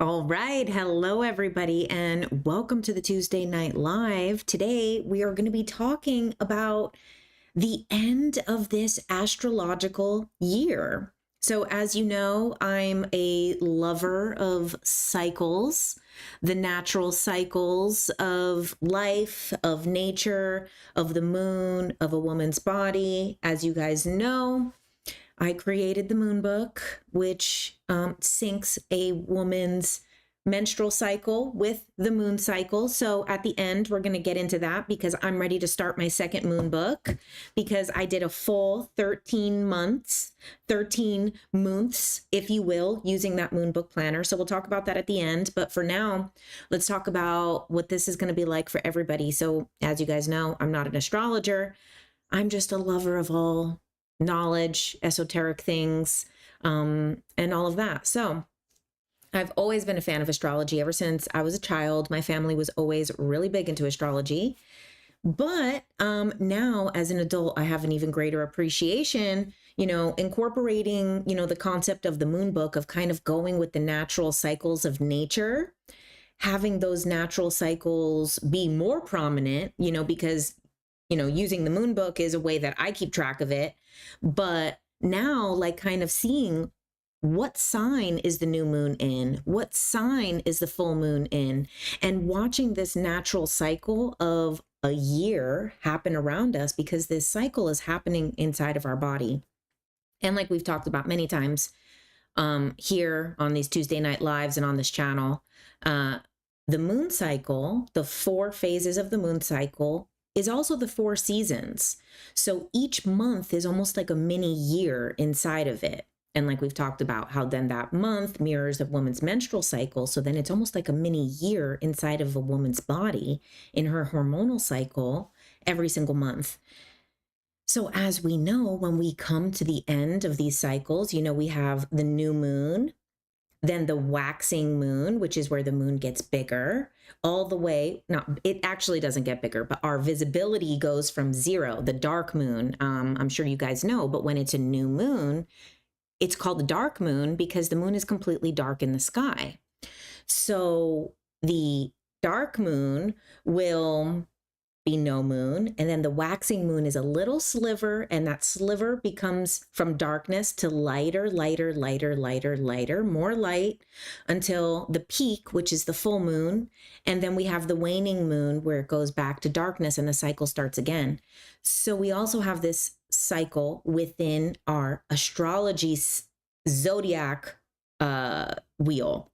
All right. Hello, everybody, and welcome to the Tuesday Night Live. Today, we are going to be talking about the end of this astrological year. So, as you know, I'm a lover of cycles, the natural cycles of life, of nature, of the moon, of a woman's body. As you guys know, I created the MOONBOOK, which syncs a woman's menstrual cycle with the moon cycle. So at the end, we're going to get into that because I'm ready to start my second MOONBOOK because I did a full 13 months, 13 months, if you will, using that MOONBOOK planner. So we'll talk about that at the end. But for now, let's talk about what this is going to be like for everybody. So as you guys know, I'm not an astrologer. I'm just a lover of all knowledge, esoteric things, and all of that. So I've always been a fan of astrology ever since I was a child. My family was always really big into astrology. But now as an adult, I have an even greater appreciation, incorporating, the concept of the MOONBOOK of kind of going with the natural cycles of nature, having those natural cycles be more prominent, because using the MOONBOOK is a way that I keep track of it. But now, like, kind of seeing what sign is the new moon in, what sign is the full moon in, and watching this natural cycle of a year happen around us, because this cycle is happening inside of our body. And like we've talked about many times here on these Tuesday Night Lives and on this channel, the moon cycle, the 4 phases of the moon cycle, is also the 4 seasons. So each month is almost like a mini year inside of it. And like we've talked about, how then that month mirrors a woman's menstrual cycle. So then it's almost like a mini year inside of a woman's body in her hormonal cycle every single month. So as we know, when we come to the end of these cycles, we have the new moon, then the waxing moon, which is where the moon gets bigger, all the way. No, it actually doesn't get bigger, but our visibility goes from 0, the dark moon. I'm sure you guys know, but when it's a new moon, it's called the dark moon because the moon is completely dark in the sky. So the dark moon will be no moon, and then the waxing moon is a little sliver, and that sliver becomes from darkness to lighter, lighter, lighter, lighter, lighter, more light, until the peak, which is the full moon. And then we have the waning moon, where it goes back to darkness and the cycle starts again. So we also have this cycle within our astrology zodiac wheel.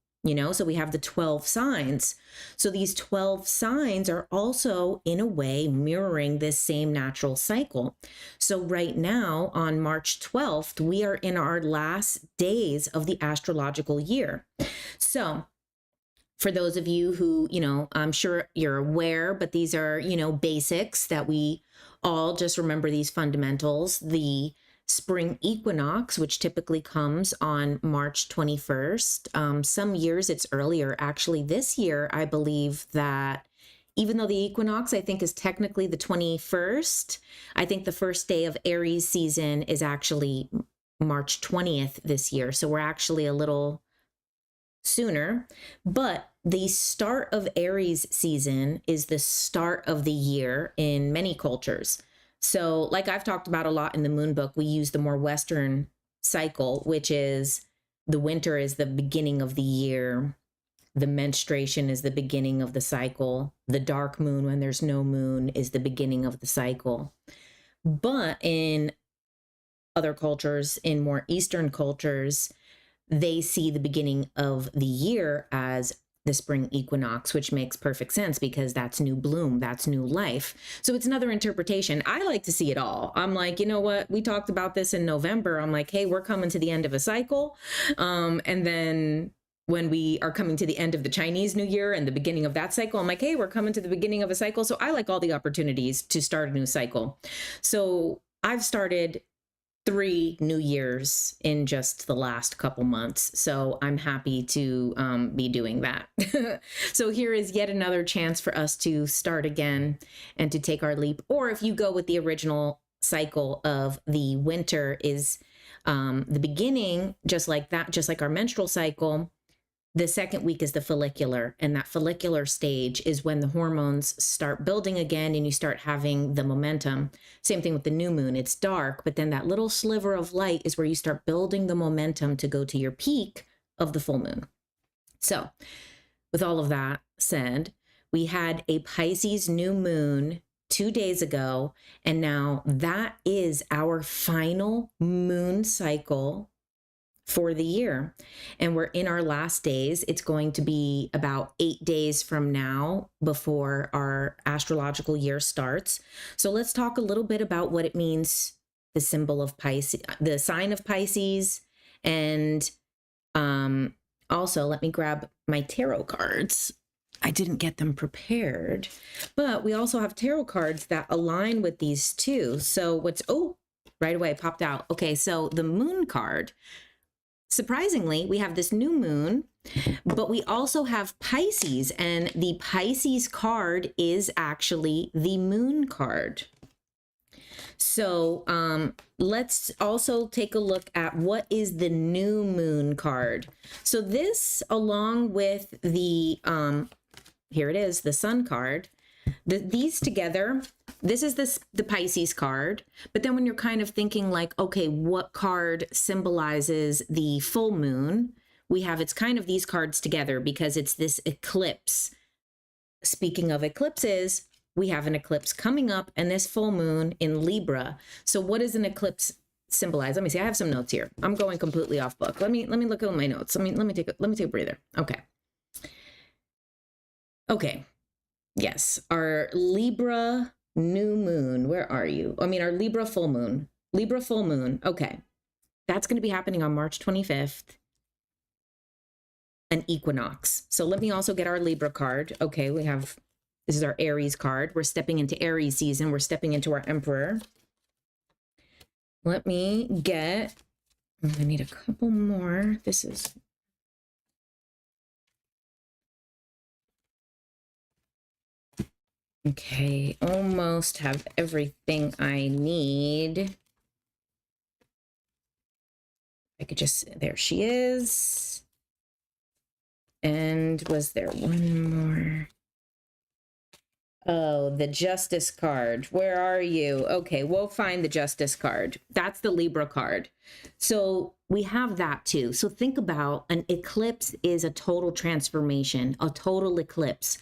So we have the 12 signs. So these 12 signs are also, in a way, mirroring this same natural cycle. So right now, on March 12th, we are in our last days of the astrological year. So for those of you who, I'm sure you're aware, but these are, basics that we all just remember, these fundamentals. The spring equinox, which typically comes on March 21st. Some years it's earlier. Actually, this year, I believe that even though the equinox, I think, is technically the 21st, I think the first day of Aries season is actually March 20th this year. So we're actually a little sooner. But the start of Aries season is the start of the year in many cultures. So like I've talked about a lot in the MOONBOOK, we use the more Western cycle, which is the winter is the beginning of the year. The menstruation is the beginning of the cycle. The dark moon, when there's no moon, is the beginning of the cycle. But in other cultures, in more Eastern cultures, they see the beginning of the year as the spring equinox, which makes perfect sense because that's new bloom, that's new life. So it's another interpretation. I like to see it all. I'm like, you know what? We talked about this in November. I'm like, hey, we're coming to the end of a cycle. And then when we are coming to the end of the Chinese New Year and the beginning of that cycle, I'm like, hey, we're coming to the beginning of a cycle. So I like all the opportunities to start a new cycle. So I've started 3 New Years in just the last couple months. So I'm happy to be doing that. So here is yet another chance for us to start again and to take our leap. Or if you go with the original cycle of the winter is the beginning, just like that, just like our menstrual cycle, the second week is the follicular, and that follicular stage is when the hormones start building again and you start having the momentum. Same thing with the new moon. It's dark, but then that little sliver of light is where you start building the momentum to go to your peak of the full moon. So with all of that said, we had a Pisces new moon 2 days ago, and now that is our final moon cycle for the year. And we're in our last days. It's going to be about 8 days from now before our astrological year starts. So let's talk a little bit about what it means, the symbol of Pisces, the sign of Pisces, and also let me grab my tarot cards. I didn't get them prepared, but we also have tarot cards that align with these two. So right away, it popped out. Okay, so the moon card, surprisingly, we have this new moon, but we also have Pisces, and the Pisces card is actually the moon card. So let's also take a look at what is the new moon card. So this, along with the, here it is, the sun card, these together, this is the Pisces card. But then when you're kind of thinking like, okay, what card symbolizes the full moon? We have, it's kind of these cards together because it's this eclipse. Speaking of eclipses, we have an eclipse coming up and this full moon in Libra. So what does an eclipse symbolize? Let me see. I have some notes here. I'm going completely off book. Let me look at my notes. Let me take a breather. Okay. Yes, our Libra new moon. Where are you? I mean, our Libra full moon. Libra full moon. Okay. That's going to be happening on March 25th. An equinox. So let me also get our Libra card. Okay, this is our Aries card. We're stepping into Aries season. We're stepping into our Emperor. Let me get, I need a couple more. This is, okay, almost have everything I need. I could just, there she is. And was there one more? Oh, the Justice card. Where are you? Okay, we'll find the Justice card. That's the Libra card. So we have that too. So think about, an eclipse is a total transformation, a total eclipse.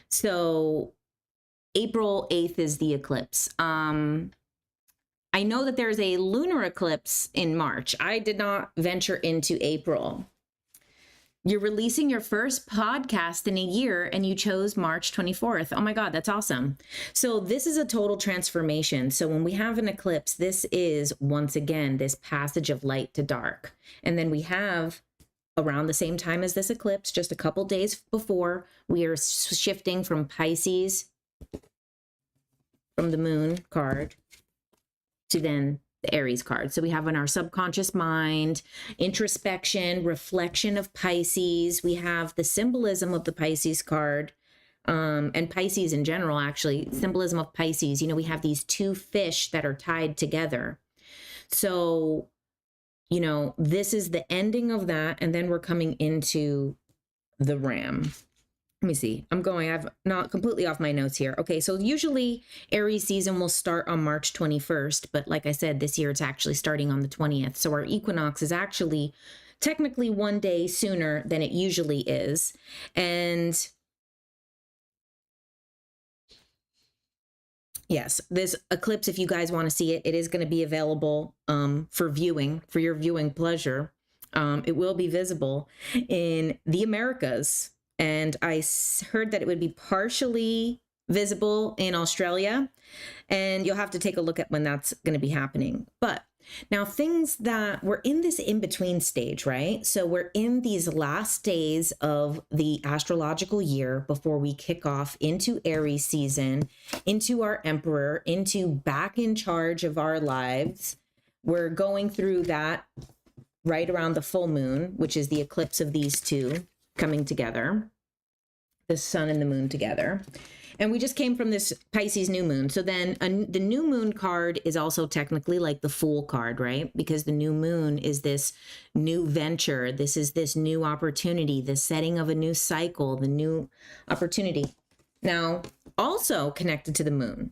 So April 8th is the eclipse. I know that there's a lunar eclipse in March. I did not venture into April. You're releasing your first podcast in a year and you chose March 24th. Oh my God, that's awesome. So this is a total transformation. So when we have an eclipse, this is once again, this passage of light to dark. And then we have around the same time as this eclipse, just a couple days before, we are shifting from Pisces, from the moon card, to then the Aries card. So we have in our subconscious mind, introspection, reflection of Pisces. We have the symbolism of the Pisces card, and Pisces in general, actually, symbolism of Pisces. You know, we have these two fish that are tied together. So, you know, this is the ending of that. And then we're coming into the Ram. Let me see. I'm not completely off my notes here. Okay, so usually Aries season will start on March 21st, but like I said, this year it's actually starting on the 20th. So our equinox is actually technically 1 day sooner than it usually is. And yes, this eclipse, if you guys want to see it, it is going to be available for viewing, for your viewing pleasure. It will be visible in the Americas. And I heard that it would be partially visible in Australia, and you'll have to take a look at when that's going to be happening. But now things that we're in this in-between stage, right? So we're in these last days of the astrological year before we kick off into Aries season, into our Emperor, into back in charge of our lives. We're going through that right around the full moon, which is the eclipse of these two coming together. the sun and the moon together. And we just came from this Pisces new moon. So then the new moon card is also technically like the Fool card, right? Because the new moon is this new venture. This is this new opportunity, the setting of a new cycle, the new opportunity. Now, also connected to the moon,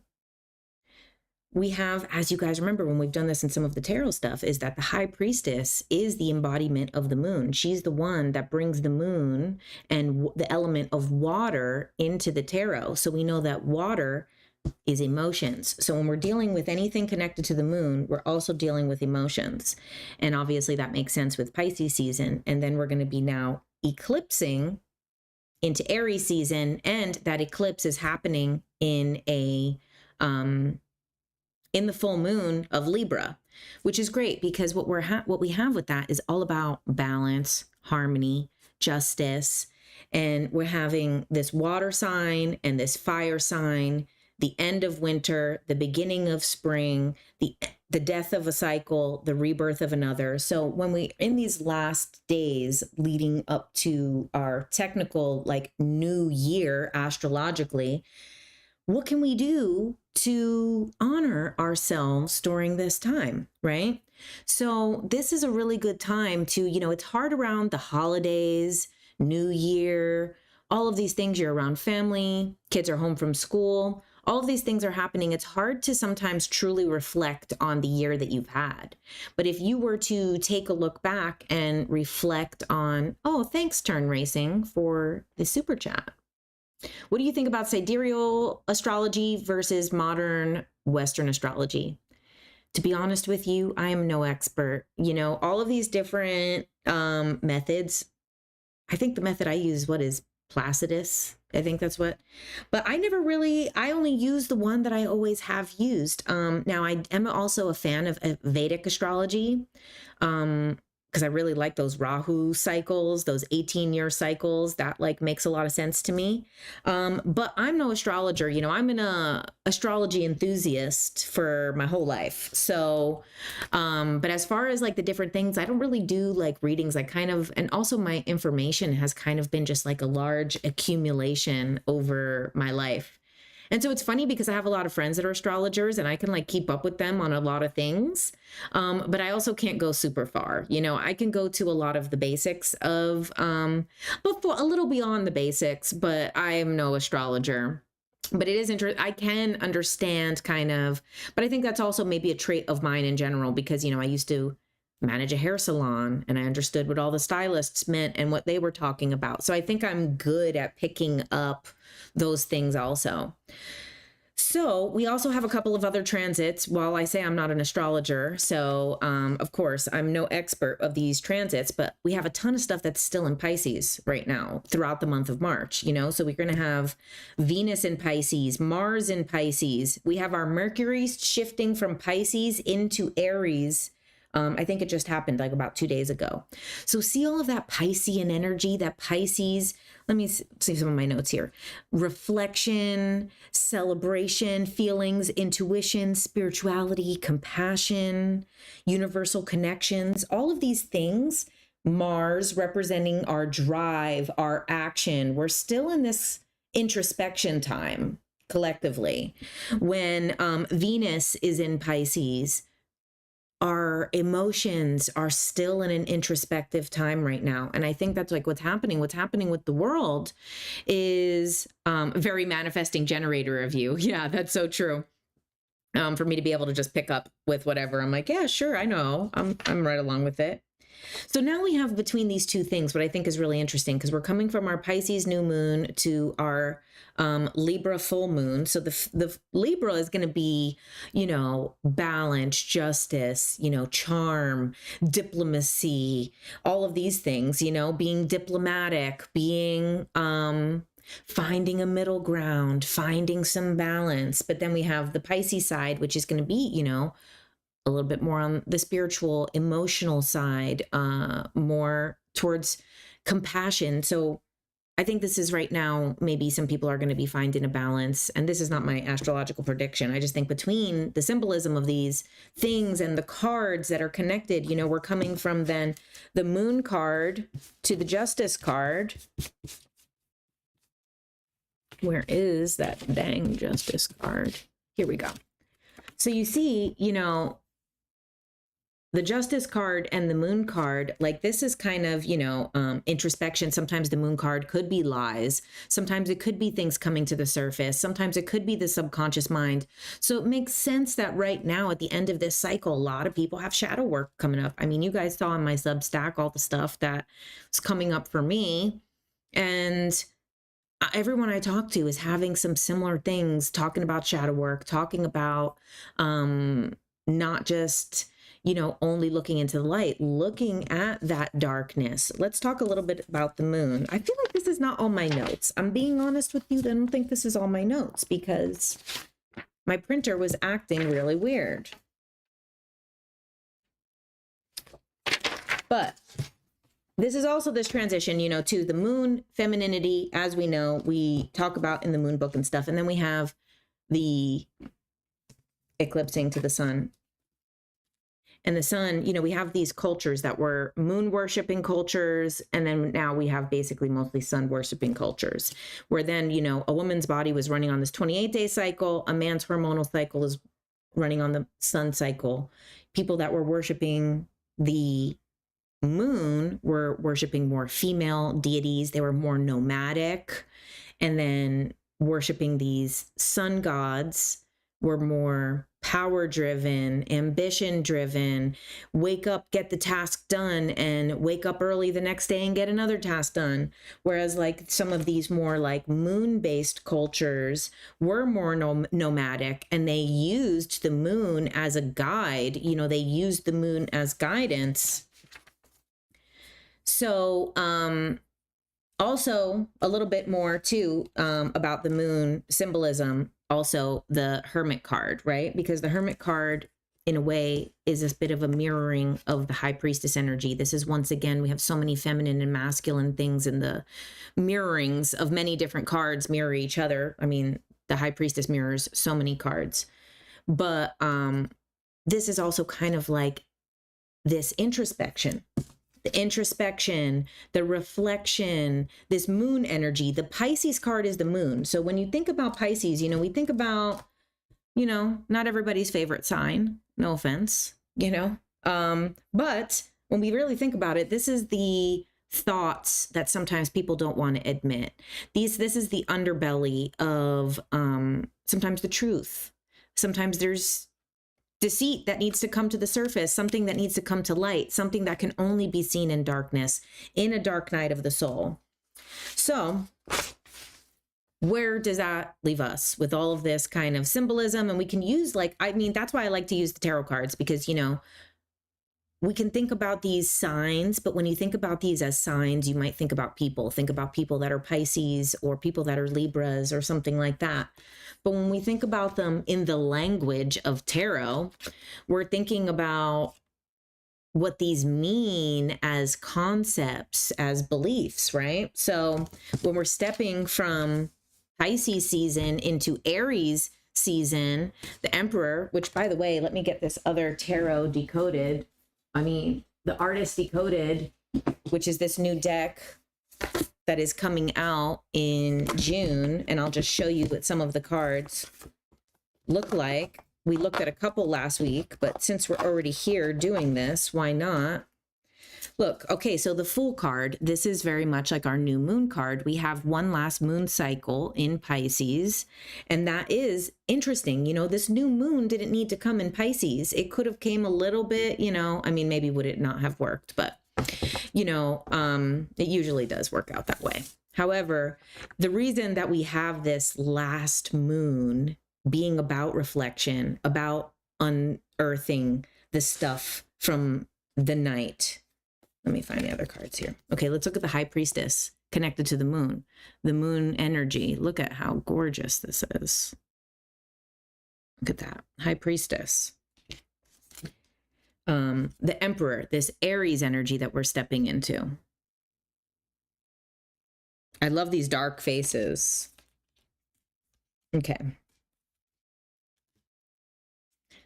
we have, as you guys remember when we've done this in some of the tarot stuff, is that the high priestess is the embodiment of the moon. She's the one that brings the moon and the element of water into the tarot. So we know that water is emotions. So when we're dealing with anything connected to the moon, we're also dealing with emotions. And obviously that makes sense with Pisces season. And then we're going to be now eclipsing into Aries season. And that eclipse is happening in the full moon of Libra, which is great because what we have with that is all about balance, harmony, justice. And we're having this water sign and this fire sign, the end of winter, the beginning of spring, the death of a cycle, the rebirth of another. So when we, in these last days leading up to our technical like new year astrologically, what can we do to honor ourselves during this time, right? So this is a really good time to, it's hard around the holidays, New Year, all of these things. You're around family, kids are home from school, all of these things are happening. It's hard to sometimes truly reflect on the year that you've had. But if you were to take a look back and reflect on, oh, thanks, Turn Racing, for the super chat. What do you think about sidereal astrology versus modern Western astrology? To be honest with you, I am no expert. All of these different methods. I think the method I use, is Placidus? I think that's what. But I only use the one that I always have used. Now, I am also a fan of Vedic astrology. Because I really like those Rahu cycles, those 18-year cycles. That makes a lot of sense to me. But I'm no astrologer. I'm an astrology enthusiast for my whole life. So, but as far as the different things, I don't really do readings. And also my information has kind of been just a large accumulation over my life. And so it's funny because I have a lot of friends that are astrologers and I can keep up with them on a lot of things. But I also can't go super far. I can go to a lot of the basics of, but for a little beyond the basics, but I am no astrologer. But it is interesting. I can understand but I think that's also maybe a trait of mine in general, because, I used to manage a hair salon and I understood what all the stylists meant and what they were talking about. So I think I'm good at picking up those things also. So we also have a couple of other transits. While I say I'm not an astrologer, so of course I'm no expert of these transits, but we have a ton of stuff that's still in Pisces right now throughout the month of March, so we're going to have Venus in Pisces, Mars in Pisces. We have our Mercury shifting from Pisces into Aries. I think it just happened about 2 days ago. So see all of that Piscean energy, that Pisces. Let me see some of my notes here. Reflection, celebration, feelings, intuition, spirituality, compassion, universal connections, all of these things. Mars representing our drive, our action. We're still in this introspection time collectively. When Venus is in Pisces, our emotions are still in an introspective time right now. And I think that's what's happening. What's happening with the world is a very manifesting generator of you. Yeah, that's so true. For me to be able to just pick up with whatever, I'm yeah, sure, I know. I'm right along with it. So now we have between these two things, what I think is really interesting, because we're coming from our Pisces new moon to our Libra full moon. So the Libra is going to be, balance, justice, charm, diplomacy, all of these things, being diplomatic, being, finding a middle ground, finding some balance. But then we have the Pisces side, which is going to be, a little bit more on the spiritual, emotional side, more towards compassion. So I think this is right now, maybe some people are going to be finding a balance. And this is not my astrological prediction. I just think between the symbolism of these things and the cards that are connected, we're coming from then the moon card to the justice card. Where is that dang Justice card? Here we go. So you see, you know, the Justice card and the Moon card, like this is kind of, you know, introspection. Sometimes the Moon card could be lies. Sometimes it could be things coming to the surface. Sometimes it could be the subconscious mind. So it makes sense that right now at the end of this cycle, a lot of people have shadow work coming up. I mean, you guys saw in my Substack all the stuff that was coming up for me. And everyone I talk to is having some similar things, talking about shadow work, talking about not just, you know, only looking into the light, looking at that darkness. Let's talk a little bit about the moon. I feel like this is not all my notes. I'm being honest with you. I don't think this is all my notes because my printer was acting really weird. But this is also this transition, you know, to the moon, femininity, as we know, we talk about in the moon book and stuff. And then we have the eclipsing to the sun. And the sun, you know, we have these cultures that were moon worshiping cultures. And then now we have basically mostly sun worshiping cultures, where then, you know, a woman's body was running on this 28-day cycle. A man's hormonal cycle is running on the sun cycle. People that were worshiping the moon were worshiping more female deities. They were more nomadic. And then worshiping these sun gods were more power driven, ambition driven, wake up, get the task done, and wake up early the next day and get another task done. Whereas like some of these more like moon based cultures were more nomadic, and they used the moon as a guide. You know, they used the moon as guidance. So, also a little bit more too, about the moon symbolism, also the Hermit card, right? Because the Hermit card in a way is this bit of a mirroring of the High Priestess energy. This is, once again, we have so many feminine and masculine things, in the mirrorings of many different cards mirror each other. I mean, the High Priestess mirrors so many cards, but this is also kind of like this introspection. The introspection, the reflection, this moon energy. The Pisces card is the moon. So when you think about Pisces, you know, we think about, you know, not everybody's favorite sign, no offense, you know, but when we really think about it, this is the thoughts that sometimes people don't want to admit. This is the underbelly of sometimes the truth. Sometimes there's deceit that needs to come to the surface, something that needs to come to light, something that can only be seen in darkness, in a dark night of the soul. So where does that leave us with all of this kind of symbolism? And we can use, like, I mean, that's why I like to use the tarot cards, because, you know, we can think about these signs, but when you think about these as signs, you might think about people that are Pisces or people that are Libras or something like that. But when we think about them in the language of tarot, we're thinking about what these mean as concepts, as beliefs, right? So when we're stepping from Pisces season into Aries season, the Emperor, which, by the way, let me get this other tarot decoded. I mean, the Artist Decoded, which is this new deck that is coming out in June. And I'll just show you what some of the cards look like. We looked at a couple last week, but since we're already here doing this, why not? Look, okay, so the Fool card, this is very much like our new moon card. We have one last moon cycle in Pisces, and that is interesting. You know, this new moon didn't need to come in Pisces. It could have came a little bit, you know, I mean, maybe would it not have worked, but, you know, it usually does work out that way. However, the reason that we have this last moon being about reflection, about unearthing the stuff from the night. Let me find the other cards here. Okay, let's look at the High Priestess connected to the moon energy. Look at how gorgeous this is. Look at that, High Priestess. The Emperor, this Aries energy that we're stepping into. I love these dark faces. Okay.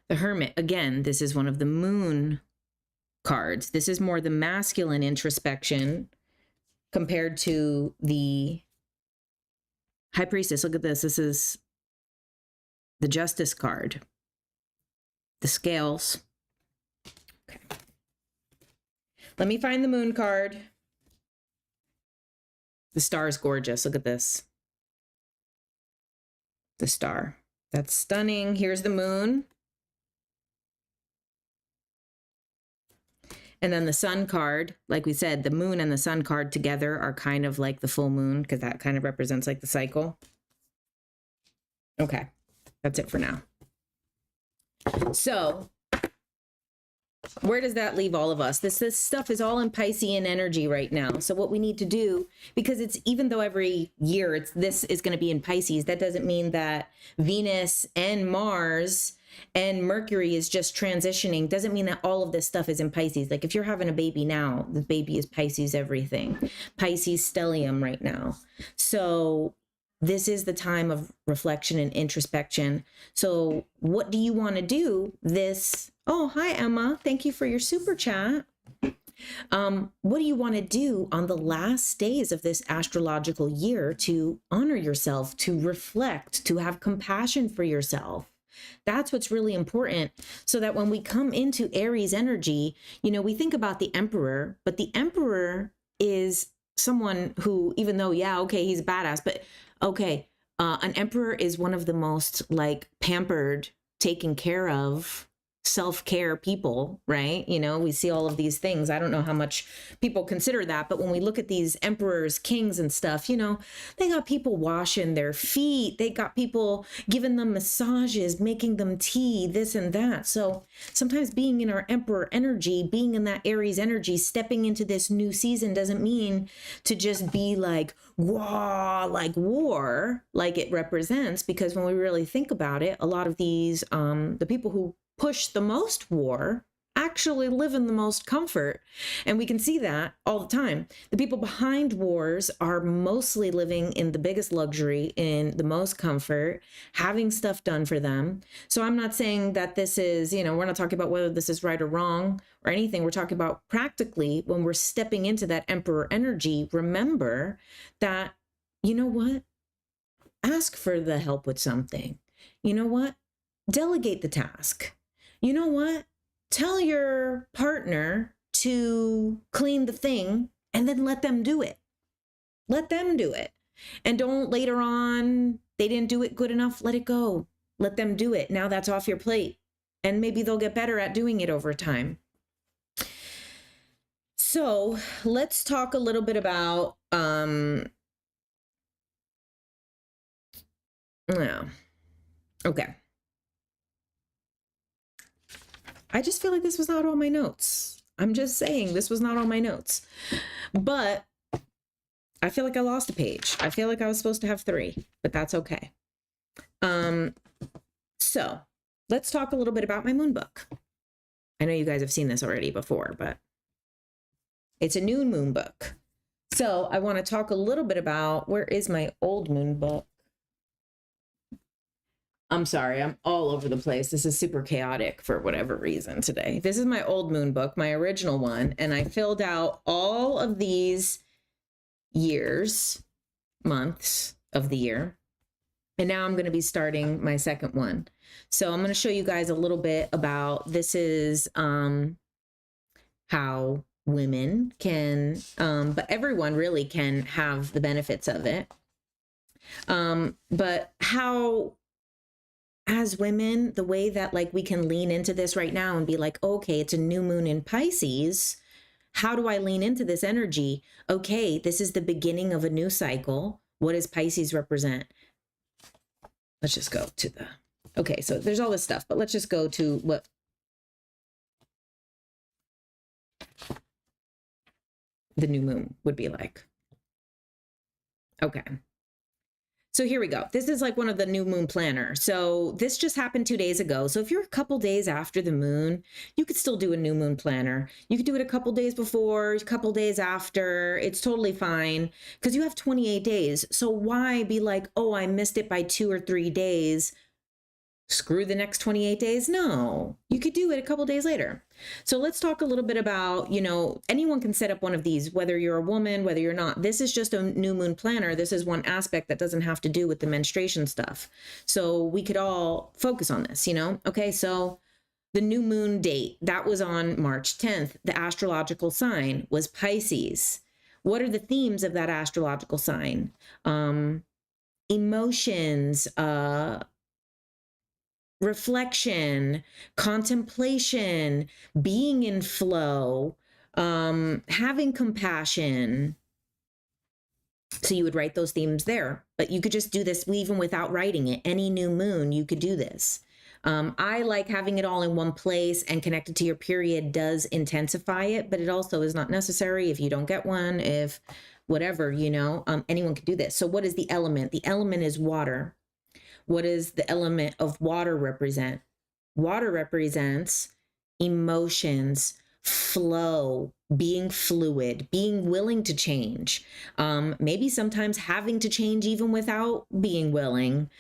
The Hermit, again, this is one of the moon cards. This is more the masculine introspection compared to the High Priestess, look at this. This is the Justice card. The Scales. Okay. Let me find the Moon card. The Star is gorgeous. Look at this. The Star. That's stunning. Here's the Moon. And then the Sun card, like we said, the Moon and the Sun card together are kind of like the full moon, because that kind of represents like the cycle. Okay, that's it for now. So where does that leave all of us? This stuff is all in Piscean energy right now. So what we need to do, because it's, even though every year this is going to be in Pisces, that doesn't mean that Venus and Mars and Mercury is just transitioning. Doesn't mean that all of this stuff is in Pisces. Like if you're having a baby now, the baby is Pisces everything. Pisces stellium right now. So this is the time of reflection and introspection. So what do you want to do this? Oh, hi, Emma. Thank you for your super chat. What do you want to do on the last days of this astrological year to honor yourself, to reflect, to have compassion for yourself? That's what's really important, so that when we come into Aries energy, you know, we think about the Emperor, but the Emperor is someone who, even though, yeah, okay, he's a badass, but okay, an Emperor is one of the most like pampered, taken care of, self-care people, right? You know, we see all of these things. I don't know how much people consider that, but when we look at these emperors, kings and stuff, you know, they got people washing their feet. They got people giving them massages, making them tea, this and that. So sometimes being in our emperor energy, being in that Aries energy, stepping into this new season doesn't mean to just be like, wah, like war, like it represents, because when we really think about it, a lot of these, the people who push the most war actually live in the most comfort. And we can see that all the time. The people behind wars are mostly living in the biggest luxury, in the most comfort, having stuff done for them. So I'm not saying that this is, you know, we're not talking about whether this is right or wrong or anything. We're talking about practically when we're stepping into that emperor energy, remember that, you know what? Ask for the help with something. You know what? Delegate the task. You know what? Tell your partner to clean the thing and then let them do it. Let them do it. And don't later on, they didn't do it good enough, let it go. Let them do it. Now that's off your plate. And maybe they'll get better at doing it over time. So let's talk a little bit about, okay. I just feel like this was not on my notes. I'm just saying this was not on my notes. But I feel like I lost a page. I feel like I was supposed to have 3, but that's okay. So let's talk a little bit about my moon book. I know you guys have seen this already before, but it's a new moon book. So I want to talk a little bit about, where is my old moon book? I'm sorry, I'm all over the place. This is super chaotic for whatever reason today. This is my old moon book, my original one, and I filled out all of these years, months of the year. And now I'm going to be starting my second one. So I'm going to show you guys a little bit about, this is how women can, but everyone really can have the benefits of it. But how, as women, the way that like we can lean into this right now and be like, okay, it's a new moon in Pisces. How do I lean into this energy? Okay, this is the beginning of a new cycle. What does Pisces represent? Let's just go to the, okay, so there's all this stuff, but let's just go to what the new moon would be like. Okay. So here we go. This is like one of the new moon planner. So this just happened 2 days ago. So if you're a couple days after the moon, you could still do a new moon planner. You could do it a couple days before, a couple days after. It's totally fine because you have 28 days. So why be like, oh, I missed it by 2 or 3 days. screw the next 28 days. No, you could do it a couple days later. So let's talk a little bit about, anyone can set up one of these, whether you're a woman, whether you're not. This is just a new moon planner. This is one aspect that doesn't have to do with the menstruation stuff. So we could all focus on this, Okay, so the new moon date, that was on March 10th. The astrological sign was Pisces. What are the themes of that astrological sign? Emotions, reflection, contemplation, being in flow, having compassion. So you would write those themes there, but you could just do this even without writing it. Any new moon, you could do this. I like having it all in one place and connected to your period does intensify it, but it also is not necessary if you don't get one, if whatever, anyone can do this. So what is the element? The element is water. What does the element of water represent? Water represents emotions, flow, being fluid, being willing to change. Maybe sometimes having to change even without being willing.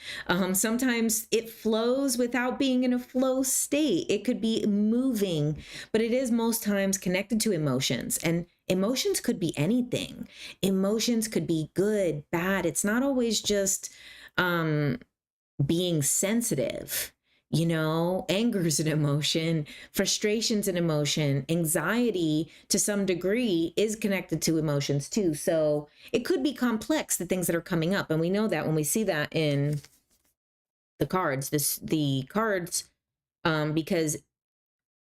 Sometimes it flows without being in a flow state. It could be moving, but it is most times connected to emotions. And emotions could be anything. Emotions could be good, bad. It's not always just being sensitive. Anger's an emotion, frustration's an emotion, anxiety to some degree is connected to emotions too. So it could be complex, the things that are coming up. And we know that when we see that in the cards, because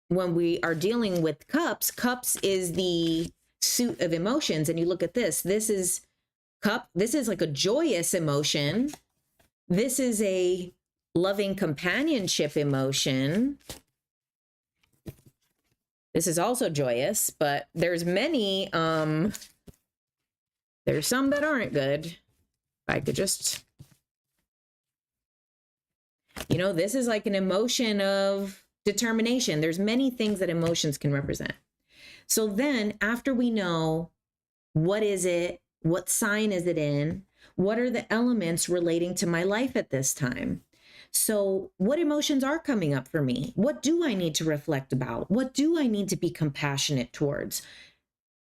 when we are dealing with cups is the suit of emotions. And you look at this is like a joyous emotion. This is a loving companionship emotion. This is also joyous, but there's many, there's some that aren't good. If I could just, this is like an emotion of determination. There's many things that emotions can represent. So then after we know what is it, what sign is it in, what are the elements relating to my life at this time? So what emotions are coming up for me? What do I need to reflect about? What do I need to be compassionate towards?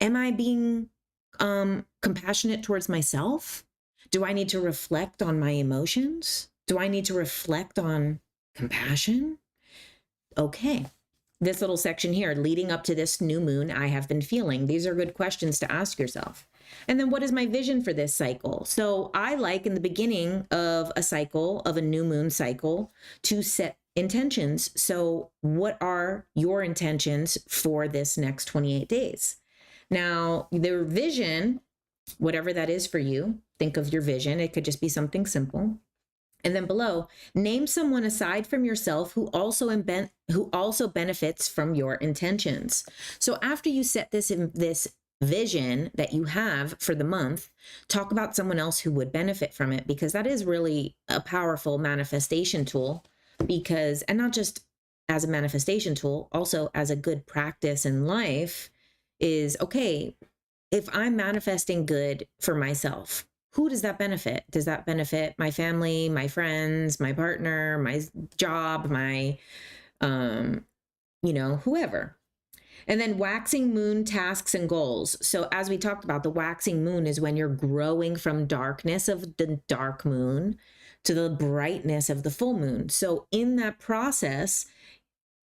Am I being compassionate towards myself? Do I need to reflect on my emotions? Do I need to reflect on compassion? Okay. This little section here, leading up to this new moon, I have been feeling. These are good questions to ask yourself. And then what is my vision for this cycle? So I like in the beginning of a cycle, of a new moon cycle, to set intentions. So what are your intentions for this next 28 days? Now, their vision, whatever that is for you, think of your vision. It could just be something simple. And then below, name someone aside from yourself who also benefits from your intentions. So after you set this vision that you have for the month, talk about someone else who would benefit from it, because that is really a powerful manifestation tool. And not just as a manifestation tool, also as a good practice in life is, okay, if I'm manifesting good for myself, who does that benefit? Does that benefit my family, my friends, my partner, my job, my, whoever? And then waxing moon tasks and goals. So as we talked about, the waxing moon is when you're growing from darkness of the dark moon to the brightness of the full moon. So in that process,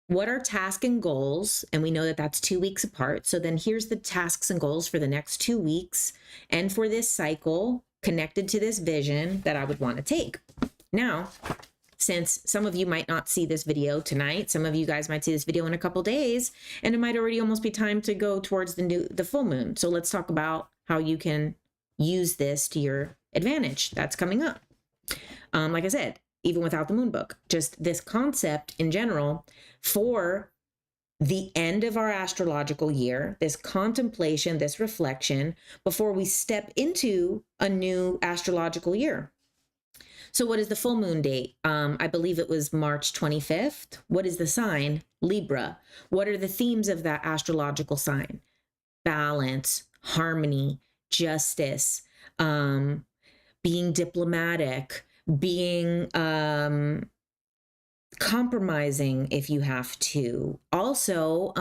what are tasks and goals? And we know that that's 2 weeks apart. So then here's the tasks and goals for the next 2 weeks and for this cycle connected to this vision that I would want to take. Now, since some of you might not see this video tonight, some of you guys might see this video in a couple days, and it might already almost be time to go towards the full moon. So let's talk about how you can use this to your advantage. That's coming up. Like I said, even without the moon book, just this concept in general for the end of our astrological year, this contemplation, this reflection before we step into a new astrological year. So what is the full moon date? I believe it was March 25th. What is the sign? Libra. What are the themes of that astrological sign? Balance, harmony, justice, being diplomatic, being compromising if you have to. Also,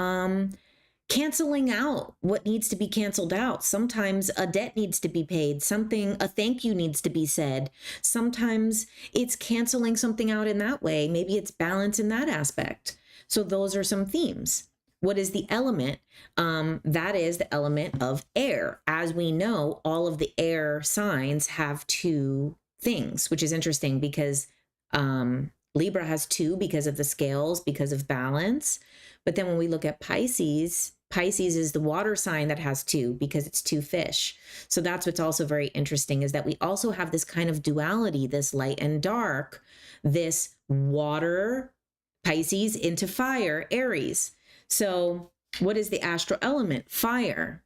canceling out what needs to be canceled out. Sometimes a debt needs to be paid, a thank you needs to be said. Sometimes it's canceling something out in that way. Maybe it's balance in that aspect. So those are some themes. What is the element? That is the element of air. As we know, all of the air signs have two things, which is interesting because Libra has two because of the scales, because of balance. But then when we look at Pisces, Pisces is the water sign that has two because it's two fish. So that's what's also very interesting, is that we also have this kind of duality, this light and dark, this water, Pisces, into fire, Aries. So what is the astral element? Fire.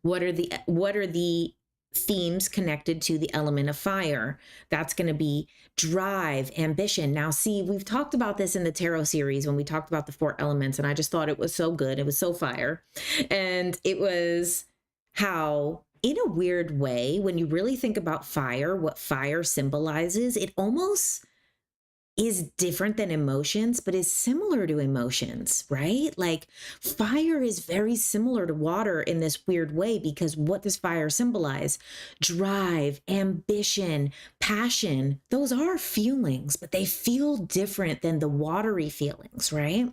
What are the themes connected to the element of fire? That's going to be drive, ambition. Now, see, we've talked about this in the tarot series when we talked about the 4 elements, and I just thought it was so good. It was so fire. And it was how, in a weird way, when you really think about fire, what fire symbolizes, it almost is different than emotions, but is similar to emotions, right? Like fire is very similar to water in this weird way, because what does fire symbolize? Drive, ambition, passion. Those are feelings, but they feel different than the watery feelings, right?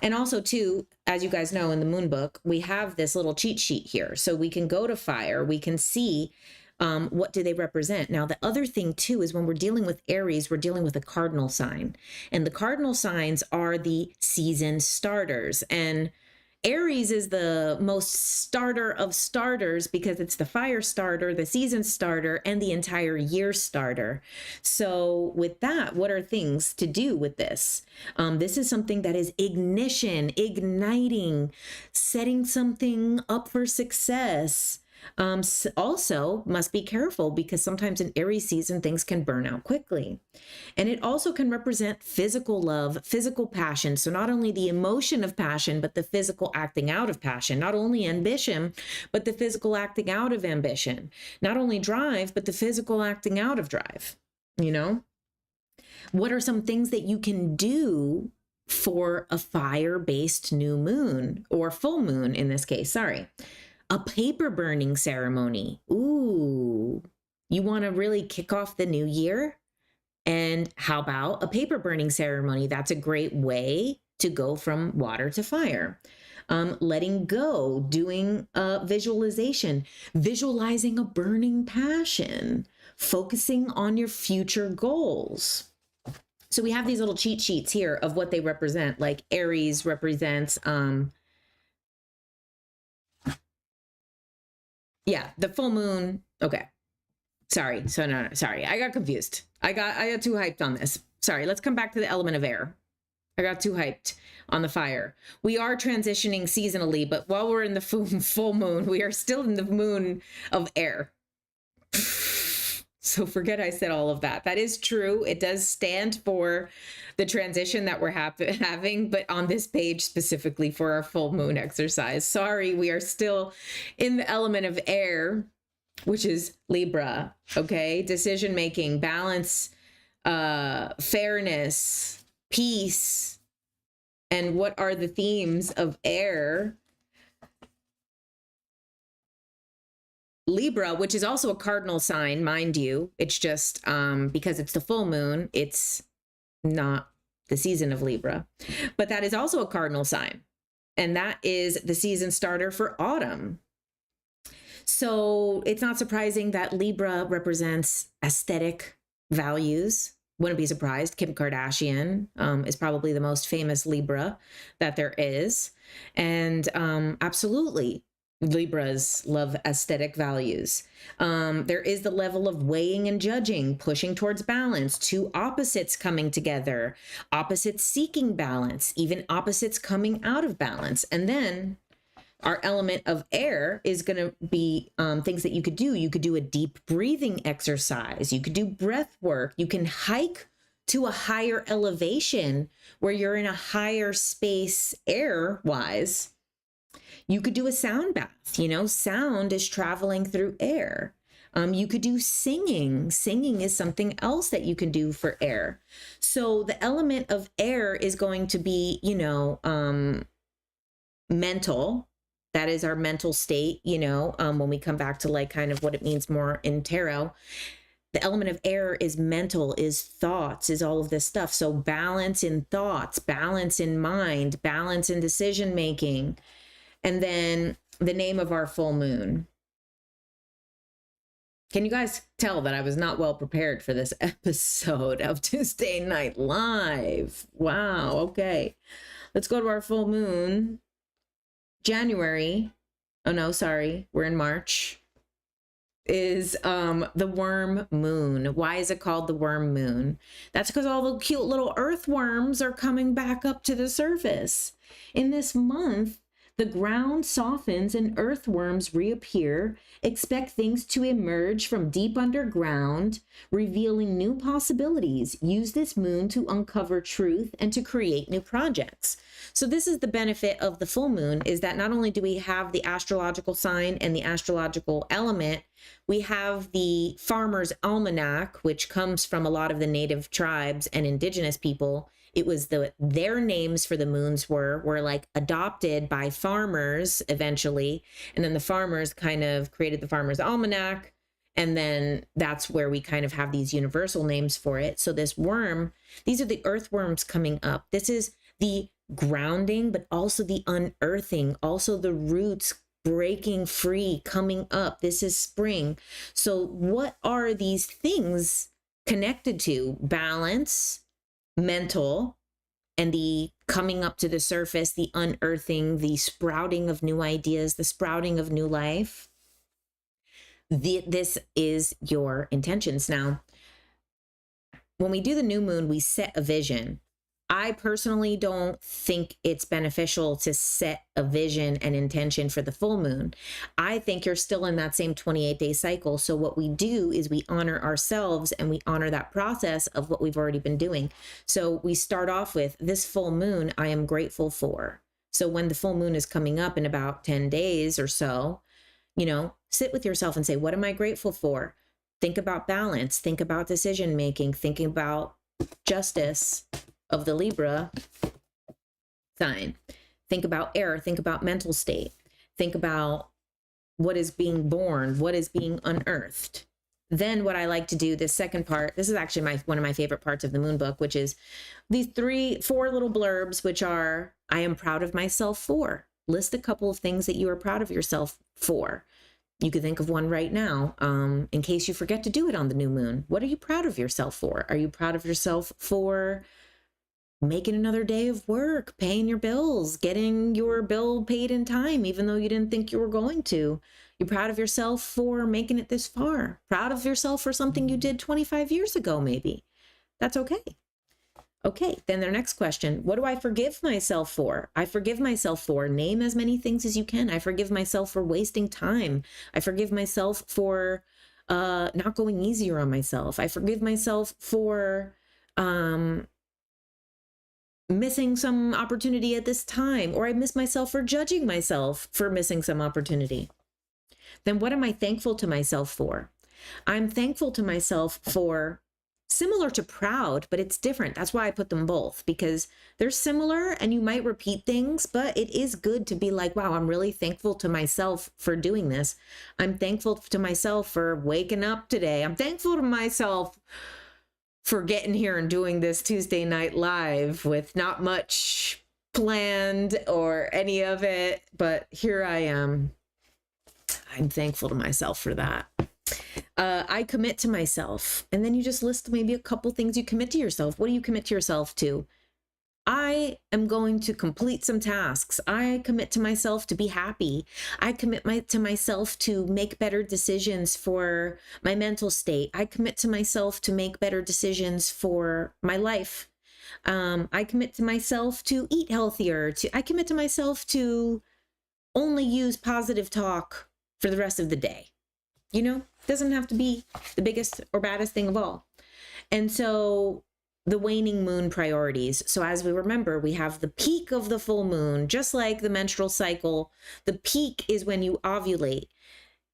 And also too, as you guys know, in the moon book, we have this little cheat sheet here. So we can go to fire, we can see what do they represent? Now, the other thing too is when we're dealing with Aries, we're dealing with a cardinal sign. And the cardinal signs are the season starters. And Aries is the most starter of starters because it's the fire starter, the season starter, and the entire year starter. So with that, what are things to do with this? This is something that is ignition, igniting, setting something up for success. Also must be careful because sometimes in Aries season, things can burn out quickly. And it also can represent physical love, physical passion. So not only the emotion of passion, but the physical acting out of passion, not only ambition, but the physical acting out of ambition, not only drive, but the physical acting out of drive. You know, what are some things that you can do for a fire-based new moon, or full moon in this case? Sorry. A paper burning ceremony. Ooh, you want to really kick off the new year? And how about a paper burning ceremony? That's a great way to go from water to fire. Letting go, doing a visualization, visualizing a burning passion, focusing on your future goals. So we have these little cheat sheets here of what they represent. Like Aries represents, yeah, the full moon. Okay. Sorry. So no, sorry. I got confused. I got too hyped on this. Sorry. Let's come back to the element of air. I got too hyped on the fire. We are transitioning seasonally, but while we're in the full moon, we are still in the moon of air. So forget I said all of that. That is true. It does stand for the transition that we're having, but on this page specifically for our full moon exercise. Sorry, we are still in the element of air, which is Libra, okay? Decision making, balance, fairness, peace. And what are the themes of air? Libra, which is also a cardinal sign, mind you. It's just because it's the full moon, it's not the season of Libra. But that is also a cardinal sign. And that is the season starter for autumn. So it's not surprising that Libra represents aesthetic values. Wouldn't be surprised. Kim Kardashian is probably the most famous Libra that there is. And absolutely, Libras love aesthetic values. There is the level of weighing and judging, pushing towards balance, two opposites coming together, opposites seeking balance, even opposites coming out of balance. And then our element of air is going to be things that you could do. You could do a deep breathing exercise. You could do breath work. You can hike to a higher elevation where you're in a higher space air-wise. You could do a sound bath. You know, sound is traveling through air. You could do singing. Singing is something else that you can do for air. So the element of air is going to be, mental. That is our mental state, when we come back to like kind of what it means more in tarot. The element of air is mental, is thoughts, is all of this stuff. So balance in thoughts, balance in mind, balance in decision making. And then the name of our full moon. Can you guys tell that I was not well prepared for this episode of Tuesday Night Live? Wow, okay. Let's go to our full moon. January, oh no, sorry, we're in March, is the worm moon. Why is it called the worm moon? That's because all the cute little earthworms are coming back up to the surface. In this month, the ground softens and earthworms reappear. Expect things to emerge from deep underground, revealing new possibilities. Use this moon to uncover truth and to create new projects. So this is the benefit of the full moon, is that not only do we have the astrological sign and the astrological element, we have the Farmer's Almanac, which comes from a lot of the native tribes and indigenous people. It was their names for the moons were like adopted by farmers eventually. And then the farmers kind of created the Farmer's Almanac. And then that's where we kind of have these universal names for it. So this worm, these are the earthworms coming up. This is the grounding, but also the unearthing, also the roots breaking free, coming up. This is spring. So what are these things connected to? Balance, mental, and the coming up to the surface, the unearthing, the sprouting of new ideas, the sprouting of new life. This is your intentions. Now, when we do the new moon, we set a vision. I personally don't think it's beneficial to set a vision and intention for the full moon. I think you're still in that same 28-day cycle. So what we do is we honor ourselves and we honor that process of what we've already been doing. So we start off with this full moon I am grateful for. So when the full moon is coming up in about 10 days or so, sit with yourself and say, what am I grateful for? Think about balance, think about decision making, thinking about justice of the Libra sign. Think about air, think about mental state, think about what is being born, what is being unearthed. Then what I like to do, this second part, this is actually one of my favorite parts of the moon book, which is these 4 little blurbs, which are, I am proud of myself for. List a couple of things that you are proud of yourself for. You could think of one right now, in case you forget to do it on the new moon. What are you proud of yourself for? Are you proud of yourself for making another day of work, paying your bills, getting your bill paid in time, even though you didn't think you were going to? You're proud of yourself for making it this far. Proud of yourself for something you did 25 years ago, maybe. That's okay. Okay, then their next question, what do I forgive myself for? I forgive myself for, name as many things as you can. I forgive myself for wasting time. I forgive myself for not going easier on myself. I forgive myself for missing some opportunity at this time, or I miss myself for judging myself for missing some opportunity. Then what am I thankful to myself for? I'm thankful to myself for, similar to proud, but it's different. That's why I put them both, because they're similar and you might repeat things, but it is good to be like, wow, I'm really thankful to myself for doing this. I'm thankful to myself for waking up today. I'm thankful to myself for getting here and doing this Tuesday Night Live with not much planned or any of it, but here I am. I'm thankful to myself for that. I commit to myself. And then you just list maybe a couple things you commit to yourself. What do you commit to yourself to? I am going to complete some tasks. I commit to myself to be happy. I commit to myself to make better decisions for my mental state. I commit to myself to make better decisions for my life. I commit to myself to eat healthier. I commit to myself to only use positive talk for the rest of the day. It doesn't have to be the biggest or baddest thing of all. And so the waning moon priorities. So as we remember, we have the peak of the full moon, just like the menstrual cycle. The peak is when you ovulate.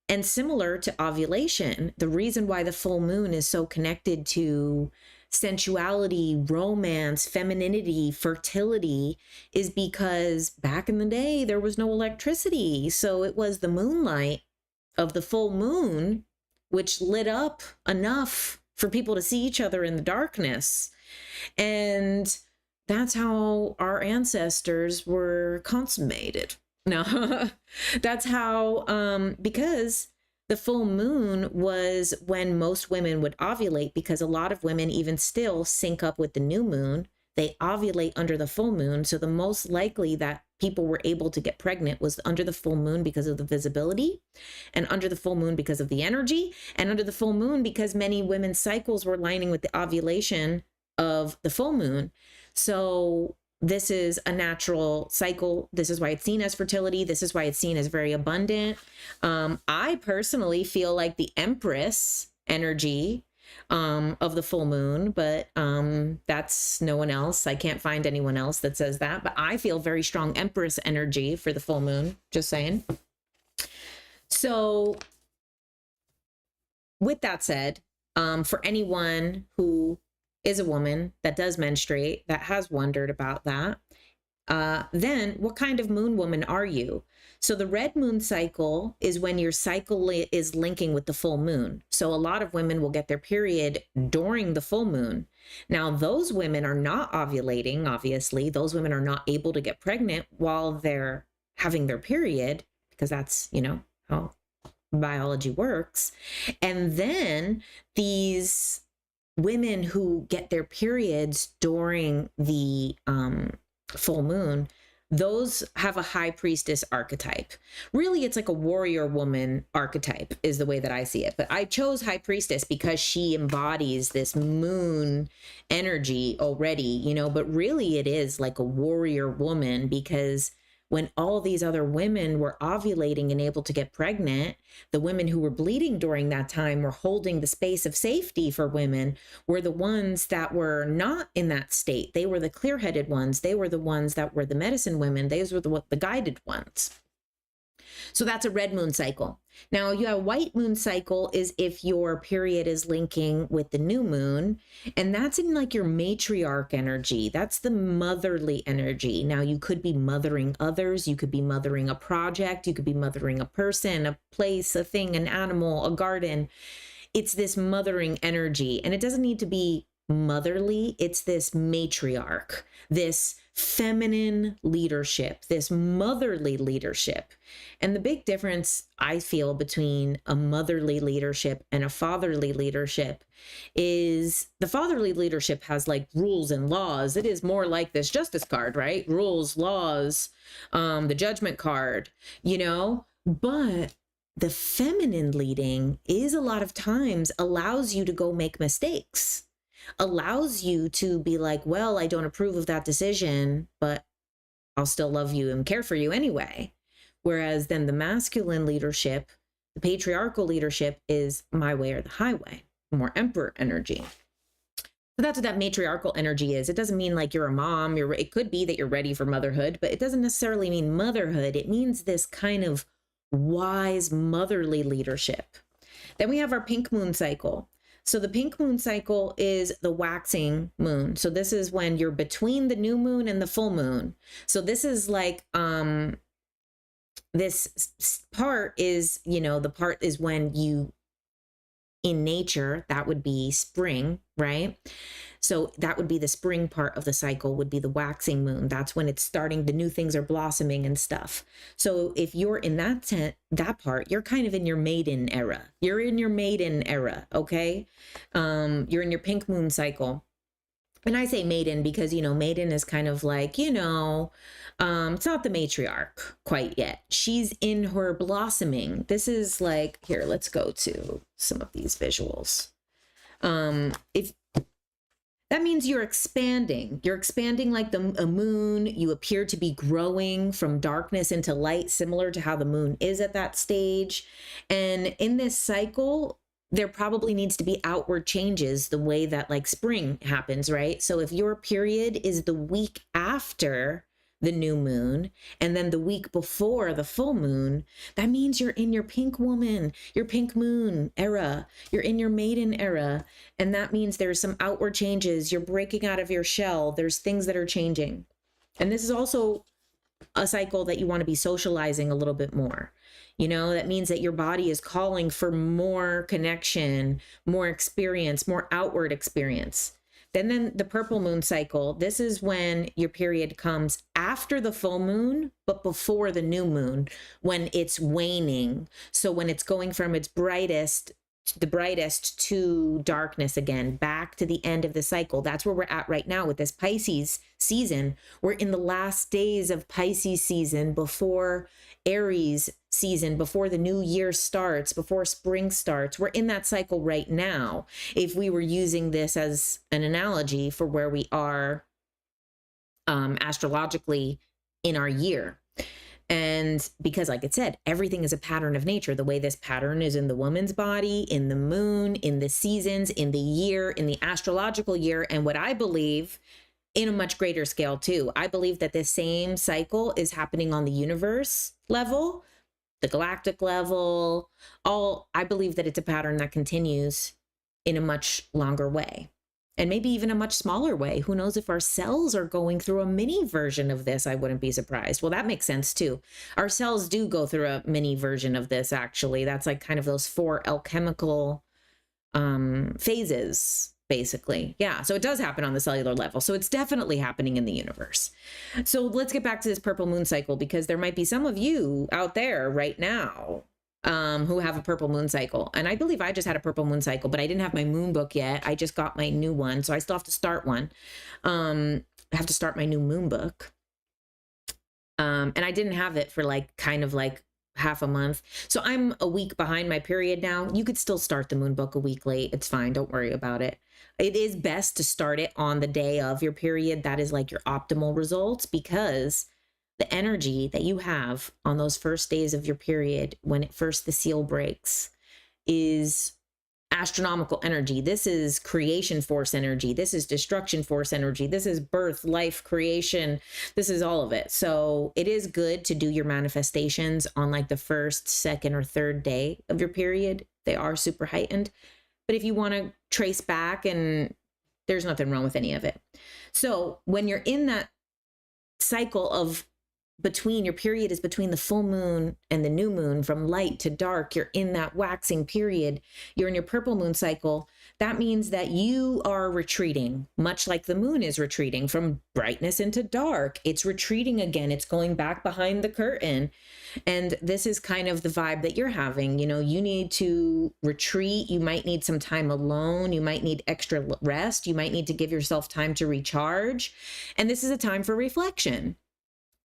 And similar to ovulation, the reason why the full moon is so connected to sensuality, romance, femininity, fertility is because back in the day, there was no electricity. So it was the moonlight of the full moon, which lit up enough for people to see each other in the darkness. And that's how our ancestors were consummated. No, that's how, because the full moon was when most women would ovulate, because a lot of women even still sync up with the new moon. They ovulate under the full moon. So the most likely that people were able to get pregnant was under the full moon because of the visibility, and under the full moon because of the energy, and under the full moon because many women's cycles were lining with the ovulation of the full moon. So this is a natural cycle. This is why it's seen as fertility. This is why it's seen as very abundant. I personally feel like the Empress energy of the full moon, but that's no one else. I can't find anyone else that says that, but I feel very strong Empress energy for the full moon, just saying. So with that said, for anyone who is a woman that does menstruate, that has wondered about that, then what kind of moon woman are you? So the red moon cycle is when your cycle is linking with the full moon. So a lot of women will get their period during the full moon. Now, those women are not ovulating, obviously. Those women are not able to get pregnant while they're having their period, because that's, how biology works. And then these women who get their periods during the full moon, those have a high priestess archetype. Really, it's like a warrior woman archetype is the way that I see it. But I chose high priestess because she embodies this moon energy already, but really it is like a warrior woman, because when all these other women were ovulating and able to get pregnant, the women who were bleeding during that time were holding the space of safety for women, were the ones that were not in that state. They were the clear-headed ones. They were the ones that were the medicine women. Those were the guided ones. So that's a red moon cycle. Now, you have a white moon cycle is if your period is linking with the new moon, and that's in like your matriarch energy. That's the motherly energy. Now, you could be mothering others. You could be mothering a project. You could be mothering a person, a place, a thing, an animal, a garden. It's this mothering energy, and it doesn't need to be motherly. It's this matriarch, this feminine leadership, this motherly leadership. And the big difference I feel between a motherly leadership and a fatherly leadership is the fatherly leadership has like rules and laws. It is more like this justice card, right? Rules, laws, the judgment card, but the feminine leading is a lot of times allows you to go make mistakes, allows you to be like, well, I don't approve of that decision, but I'll still love you and care for you anyway. Whereas then the masculine leadership, the patriarchal leadership is my way or the highway, more emperor energy. So that's what that matriarchal energy is. It doesn't mean like you're a mom. It could be that you're ready for motherhood, but it doesn't necessarily mean motherhood. It means this kind of wise motherly leadership. Then we have our pink moon cycle. So the pink moon cycle is the waxing moon. So this is when you're between the new moon and the full moon. So this is like, this part is, the part is when you, in nature, that would be spring, right? So that would be the spring part of the cycle, would be the waxing moon. That's when it's starting, the new things are blossoming and stuff. So if you're in that part, you're kind of in your maiden era. You're in your maiden era, okay? You're in your pink moon cycle. And I say maiden because, maiden is kind of like, it's not the matriarch quite yet. She's in her blossoming. This is like, here, let's go to some of these visuals. If that means you're expanding like a moon. You appear to be growing from darkness into light, similar to how the moon is at that stage. And in this cycle, there probably needs to be outward changes the way that like spring happens, right? So if your period is the week after the new moon, and then the week before the full moon, that means you're in your pink woman, your pink moon era, you're in your maiden era. And that means there's some outward changes. You're breaking out of your shell. There's things that are changing. And this is also a cycle that you want to be socializing a little bit more. That means that your body is calling for more connection, more experience, more outward experience. Then the purple moon cycle, this is when your period comes after the full moon, but before the new moon, when it's waning. So when it's going from its brightest to darkness again, back to the end of the cycle. That's where we're at right now with this Pisces season. We're in the last days of Pisces season, before Aries season, before the new year starts, before spring starts. We're in that cycle right now. If we were using this as an analogy for where we are astrologically in our year. And because, like it said, everything is a pattern of nature. The way this pattern is in the woman's body, in the moon, in the seasons, in the year, in the astrological year. And what I believe, in a much greater scale too, I believe that this same cycle is happening on the universe level, the galactic level. I believe that it's a pattern that continues in a much longer way. And maybe even a much smaller way. Who knows if our cells are going through a mini version of this? I wouldn't be surprised. Well, that makes sense too. Our cells do go through a mini version of this, actually. That's like kind of those 4 alchemical phases, basically. Yeah, so it does happen on the cellular level. So it's definitely happening in the universe. So let's get back to this purple moon cycle, because there might be some of you out there right now who have a purple moon cycle. And I believe I just had a purple moon cycle, but I didn't have my moon book yet. I just got my new one. So I still have to start one. I have to start my new moon book. And I didn't have it for kind of half a month. So I'm a week behind my period now. You could still start the moon book a week late. It's fine. Don't worry about it. It is best to start it on the day of your period. That is like your optimal results, because the energy that you have on those first days of your period, when the seal breaks, is astronomical energy. This is creation force energy. This is destruction force energy. This is birth, life, creation. This is all of it. So it is good to do your manifestations on the first, second, or third day of your period. They are super heightened. But if you want to trace back, and there's nothing wrong with any of it. So when you're in that cycle of your period is between the full moon and the new moon, from light to dark, you're in that waxing period, you're in your purple moon cycle. That means that you are retreating, much like the moon is retreating from brightness into dark. It's retreating again. It's going back behind the curtain. And this is kind of the vibe that you're having. You need to retreat. You might need some time alone. You might need extra rest. You might need to give yourself time to recharge. And this is a time for reflection.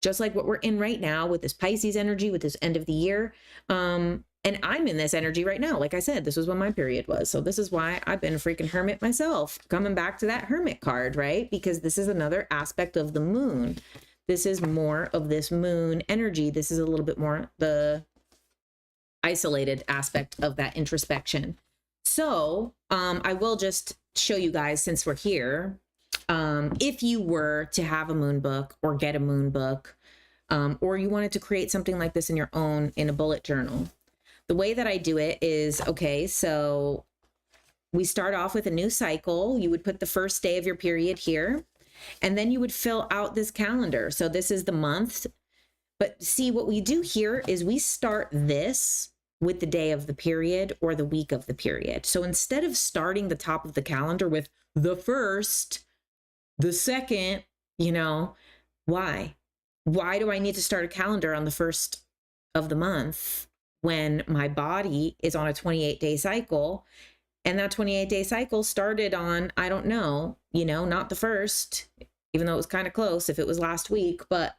Just like what we're in right now with this Pisces energy, with this end of the year. And I'm in this energy right now. Like I said, this was when my period was. So this is why I've been a freaking hermit myself. Coming back to that hermit card, right? Because this is another aspect of the moon. This is more of this moon energy. This is a little bit more the isolated aspect of that introspection. So I will just show you guys, since we're here, if you were to have a moon book or get a moon book, or you wanted to create something like this in your own, in a bullet journal, the way that I do it is, okay, so we start off with a new cycle. You would put the first day of your period here, and then you would fill out this calendar. So this is the month. But see, what we do here is we start this with the day of the period or the week of the period. So instead of starting the top of the calendar with the first, the second, why? Why do I need to start a calendar on the first of the month when my body is on a 28-day cycle? And that 28-day cycle started on, I don't know, not the first, even though it was kind of close if it was last week, but,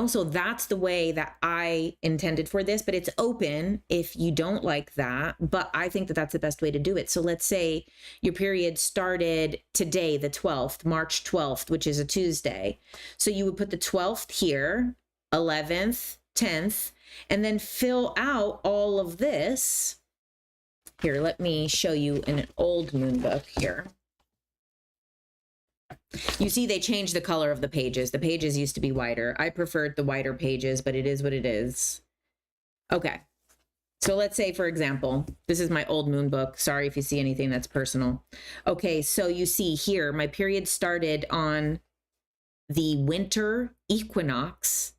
so that's the way that I intended for this, but it's open if you don't like that. But I think that that's the best way to do it. So let's say your period started today, the 12th, March 12th, which is a Tuesday. So you would put the 12th here, 11th, 10th, and then fill out all of this. Here, let me show you in an old moon book here. You see, they changed the color of the pages. The pages used to be whiter. I preferred the whiter pages, but it is what it is. Okay. So let's say, for example, this is my old moon book. Sorry if you see anything that's personal. Okay, so you see here, my period started on the winter equinox.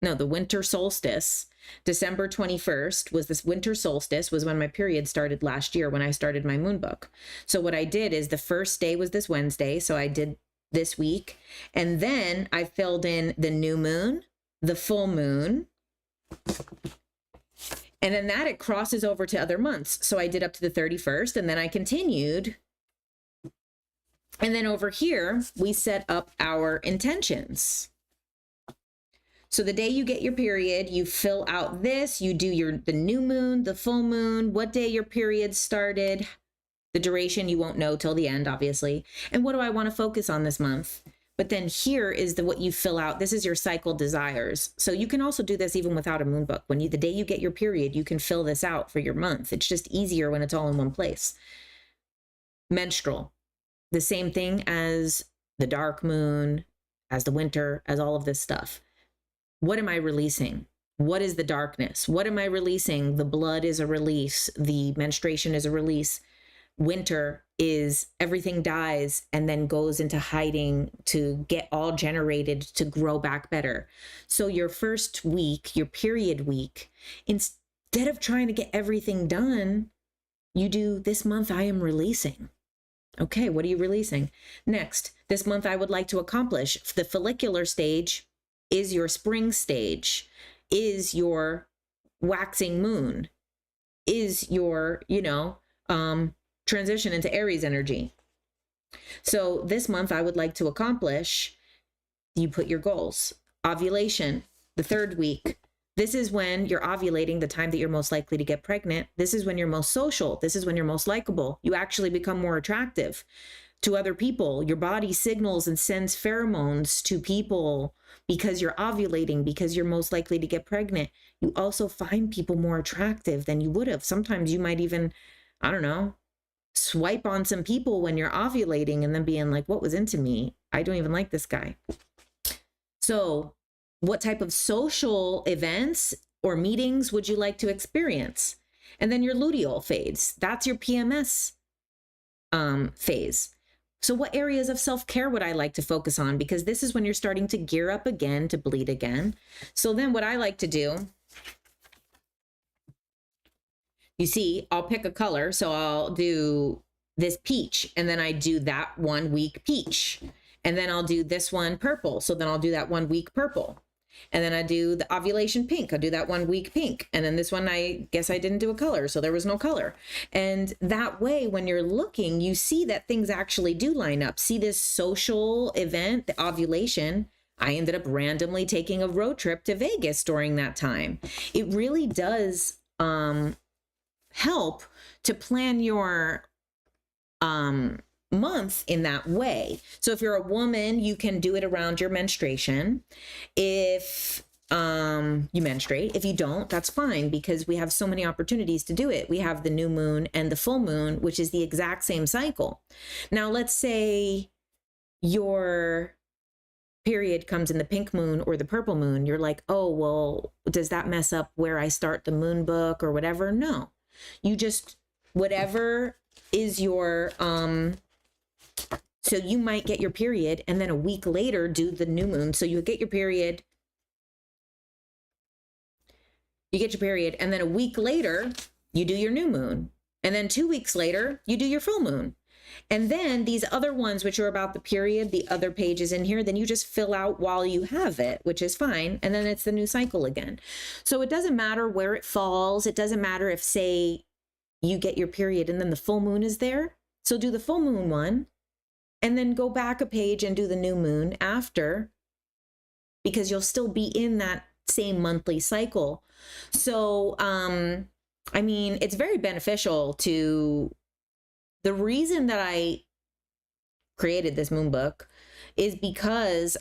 No, the winter solstice. December 21st was this winter solstice, was when my period started last year when I started my moon book. So what I did is the first day was this Wednesday. So I did this week. And then I filled in the new moon, the full moon. And then that it crosses over to other months. So I did up to the 31st and then I continued. And then over here, we set up our intentions. So the day you get your period, you fill out this, you do the new moon, the full moon, what day your period started, the duration you won't know till the end, obviously. And what do I want to focus on this month? But then here is what you fill out. This is your cycle desires. So you can also do this even without a moon book. When the day you get your period, you can fill this out for your month. It's just easier when it's all in one place. Menstrual, the same thing as the dark moon, as the winter, as all of this stuff. What am I releasing? What is the darkness? What am I releasing? The blood is a release. The menstruation is a release. Winter is everything dies and then goes into hiding to get all generated to grow back better. So your first week, your period week, instead of trying to get everything done, you do this month I am releasing. Okay, what are you releasing? Next, this month I would like to accomplish. The follicular stage is your spring stage, is your waxing moon, is your, transition into Aries energy. So this month I would like to accomplish, you put your goals. Ovulation, the third week. This is when you're ovulating, the time that you're most likely to get pregnant. This is when you're most social. This is when you're most likable. You actually become more attractive to other people. Your body signals and sends pheromones to people because you're ovulating, because you're most likely to get pregnant. You also find people more attractive than you would have. Sometimes you might even, swipe on some people when you're ovulating and then being like, what was into me? I don't even like this guy. So what type of social events or meetings would you like to experience? And then your luteal phase, that's your PMS phase. So what areas of self-care would I like to focus on? Because this is when you're starting to gear up again to bleed again. So then what I like to do, you see, I'll pick a color. So I'll do this peach, and then I do that 1 week peach. And then I'll do this one purple. So then I'll do that 1 week purple. And then I do the ovulation pink. I'll do that 1 week pink. And then this one, I guess I didn't do a color, so there was no color. And that way, when you're looking, you see that things actually do line up. See this social event, the ovulation. I ended up randomly taking a road trip to Vegas during that time. It really does help to plan your month in that way. So if you're a woman, you can do it around your menstruation. If you menstruate, if you don't, that's fine, because we have so many opportunities to do it. We have the new moon and the full moon, which is the exact same cycle. Now, let's say your period comes in the pink moon or the purple moon. You're like, oh, well, does that mess up where I start the moon book or whatever? No, you just, whatever is your, so you might get your period and then a week later do the new moon. So you get your period, and then a week later you do your new moon. And then 2 weeks later you do your full moon. And then these other ones, which are about the period, the other pages in here, then you just fill out while you have it, which is fine. And then it's the new cycle again. So it doesn't matter where it falls. It doesn't matter if, say, you get your period and then the full moon is there. So do the full moon one and then go back a page and do the new moon after, because you'll still be in that same monthly cycle. So, I mean, it's very beneficial to, the reason that I created this moon book is because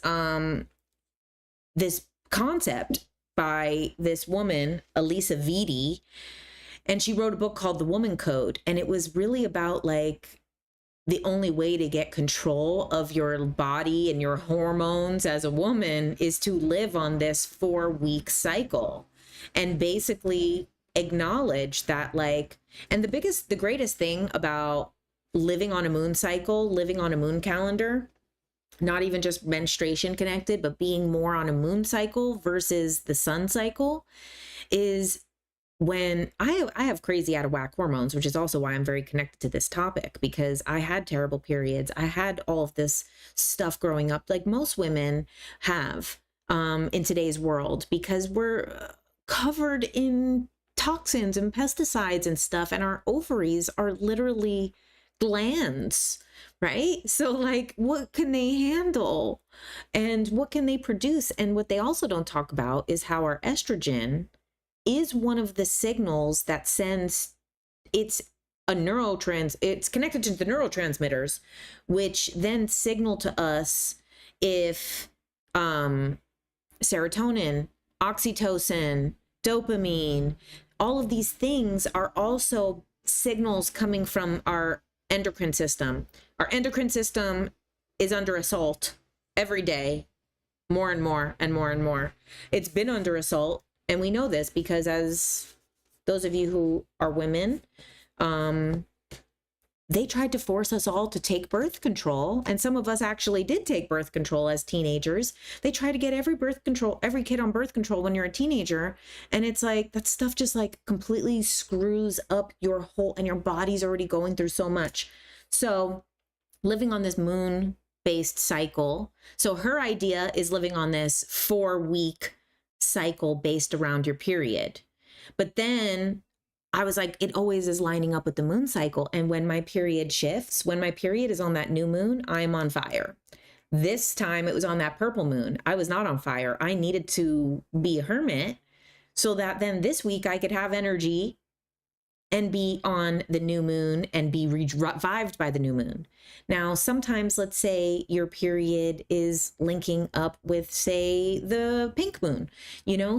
this concept by this woman, Elisa Vitti, and she wrote a book called The Woman Code. And it was really about like the only way to get control of your body and your hormones as a woman is to live on this 4-week cycle and basically acknowledge that, like, and the greatest thing about living on a moon cycle, living on a moon calendar, not even just menstruation connected, but being more on a moon cycle versus the sun cycle, is when I have crazy out of whack hormones, which is also why I'm very connected to this topic, because I had terrible periods. I had all of this stuff growing up, like most women have in today's world, because we're covered in toxins and pesticides and stuff, and our ovaries are literally glands, right? So like, what can they handle and what can they produce? And what they also don't talk about is how our estrogen is one of the signals that sends, it's connected to the neurotransmitters, which then signal to us if serotonin, oxytocin, dopamine, all of these things are also signals coming from our endocrine system. Our endocrine system is under assault every day, more and more and more and more. It's been under assault. And we know this because, as those of you who are women, they tried to force us all to take birth control. And some of us actually did take birth control as teenagers. They try to get every kid on birth control when you're a teenager. And it's like, that stuff just like completely screws up your whole, and your body's already going through so much. So living on this moon-based cycle. So her idea is living on this 4-week cycle based around your period. But then I was like, it always is lining up with the moon cycle. And when my period shifts, when my period is on that new moon, I'm on fire. This time it was on that purple moon. I was not on fire. I needed to be a hermit so that then this week I could have energy and be on the new moon and be revived by the new moon. Now, sometimes, let's say your period is linking up with, say, the pink moon,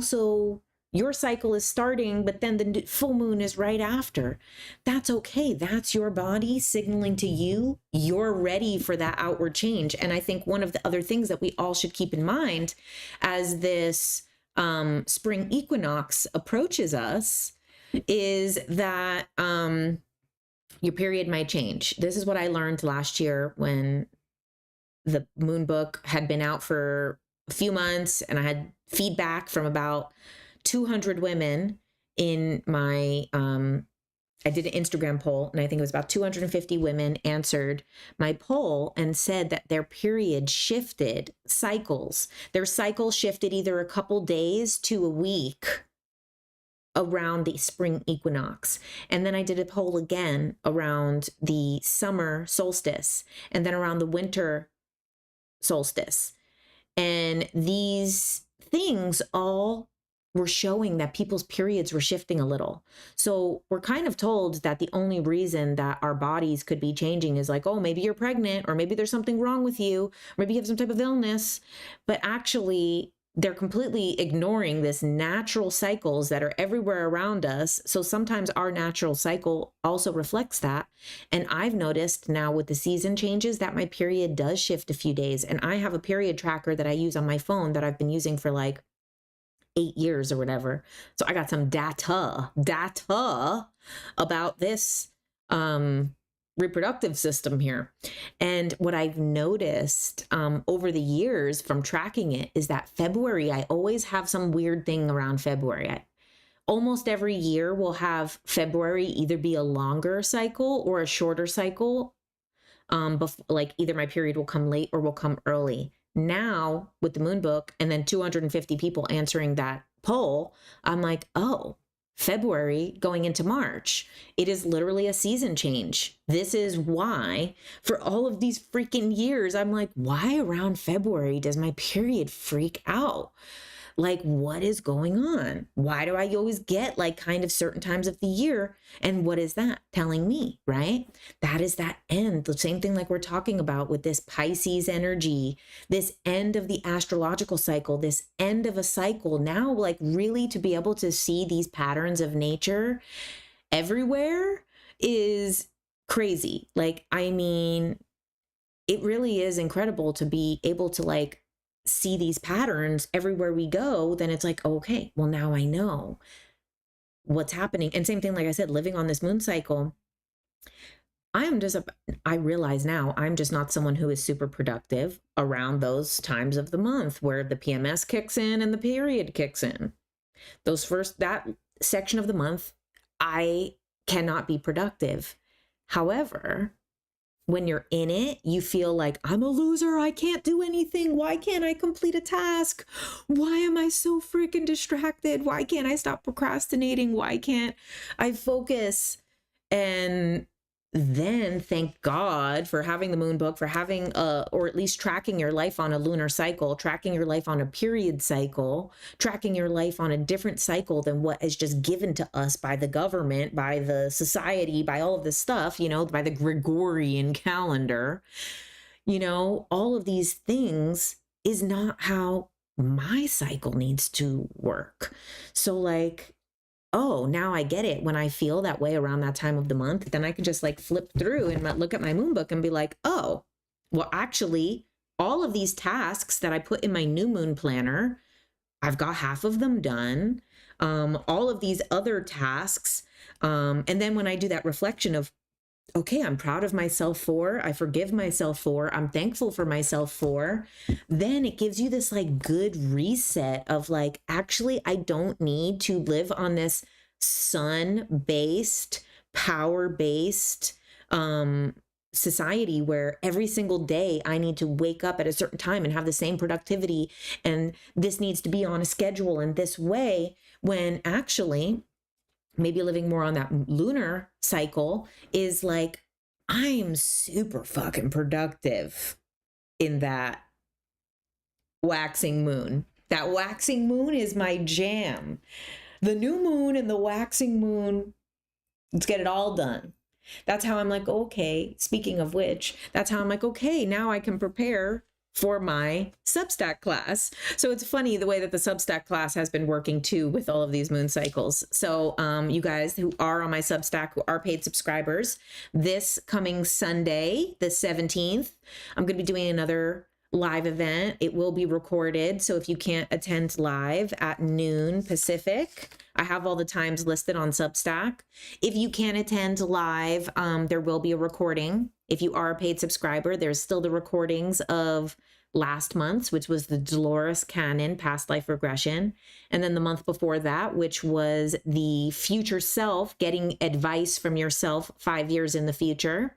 so your cycle is starting, but then the full moon is right after. That's okay. That's your body signaling to you, you're ready for that outward change. And I think one of the other things that we all should keep in mind as this spring equinox approaches us is that your period might change. This is what I learned last year when the MOONBOOK had been out for a few months, and I had feedback from about 200 women in my, I did an Instagram poll, and I think it was about 250 women answered my poll and said that their period shifted cycles. Their cycle shifted either a couple days to a week around the spring equinox. And then I did a poll again around the summer solstice and then around the winter solstice. And these things all were showing that people's periods were shifting a little. So we're kind of told that the only reason that our bodies could be changing is like, oh, maybe you're pregnant, or maybe there's something wrong with you, or maybe you have some type of illness. But actually, they're completely ignoring this natural cycles that are everywhere around us. So sometimes our natural cycle also reflects that. And I've noticed now with the season changes that my period does shift a few days. And I have a period tracker that I use on my phone that I've been using for like 8 years or whatever. So I got some data about this reproductive system here. And what I've noticed over the years from tracking it is that February, I always have some weird thing around February. Almost every year we'll have February either be a longer cycle or a shorter cycle. Like either my period will come late or will come early. Now with the MOONBOOK and then 250 people answering that poll, I'm like, oh, February going into March, it is literally a season change. This is why for all of these freaking years, I'm like, why around February does my period freak out? Like, what is going on? Why do I always get like kind of certain times of the year? And what is that telling me, right? That is that end. The same thing like we're talking about with this Pisces energy, this end of the astrological cycle, this end of a cycle. Now, like really to be able to see these patterns of nature everywhere is crazy. Like, I mean, it really is incredible to be able to like see these patterns everywhere we go. Then it's like, okay, well, now I know what's happening. And same thing, like I said, living on this moon cycle, I realize now I'm just not someone who is super productive around those times of the month where the PMS kicks in and the period kicks in. That section of the month, I cannot be productive. However, when you're in it, you feel like, I'm a loser. I can't do anything. Why can't I complete a task? Why am I so freaking distracted? Why can't I stop procrastinating? Why can't I focus? And then thank God for having the moon book, for having or at least tracking your life on a lunar cycle, tracking your life on a period cycle, tracking your life on a different cycle than what is just given to us by the government, by the society, by all of this stuff, you know, by the Gregorian calendar. You know, all of these things is not how my cycle needs to work. So like, oh, now I get it. When I feel that way around that time of the month, then I can just like flip through and look at my moon book and be like, oh, well, actually, all of these tasks that I put in my new moon planner, I've got half of them done. All of these other tasks. And then when I do that reflection of, okay, I'm proud of myself for, I forgive myself for, I'm thankful for myself for, then it gives you this like good reset of like, actually, I don't need to live on this sun-based, power-based society where every single day I need to wake up at a certain time and have the same productivity, and this needs to be on a schedule in this way, when actually maybe living more on that lunar cycle is like, I'm super fucking productive in that waxing moon. That waxing moon is my jam. The new moon and the waxing moon, let's get it all done. That's how I'm like, okay, speaking of which, that's how I'm like, okay, now I can prepare for my Substack class. So it's funny the way that the Substack class has been working too with all of these moon cycles. So you guys who are on my Substack, who are paid subscribers, this coming Sunday, the 17th, I'm going to be doing another live event. It will be recorded. So if you can't attend live at noon Pacific, I have all the times listed on Substack. If you can't attend live, there will be a recording. If you are a paid subscriber, there's still the recordings of last month's, which was the Dolores Cannon past life regression. And then the month before that, which was the future self, getting advice from yourself 5 years in the future.